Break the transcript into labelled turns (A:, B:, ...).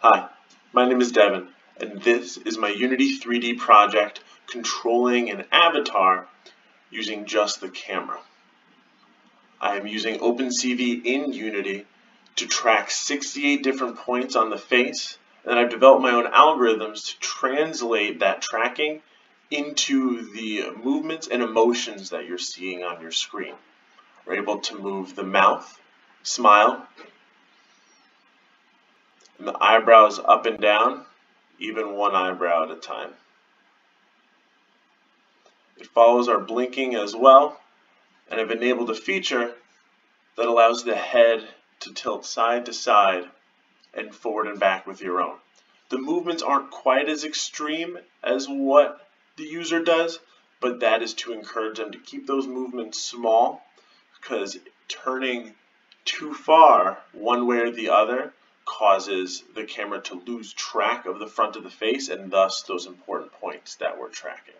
A: Hi, my name is Devin, and this is my Unity 3D project controlling an avatar using just the camera. I am using OpenCV in Unity to track 68 different points on the face, and I've developed my own algorithms to translate that tracking into the movements and emotions that you're seeing on your screen. We're able to move the mouth, smile, and the eyebrows up and down, even one eyebrow at a time. It follows our blinking as well, and I've enabled a feature that allows the head to tilt side to side and forward and back with your own. The movements aren't quite as extreme as what the user does, but that is to encourage them to keep those movements small, because turning too far one way or the other causes the camera to lose track of the front of the face and thus those important points that we're tracking.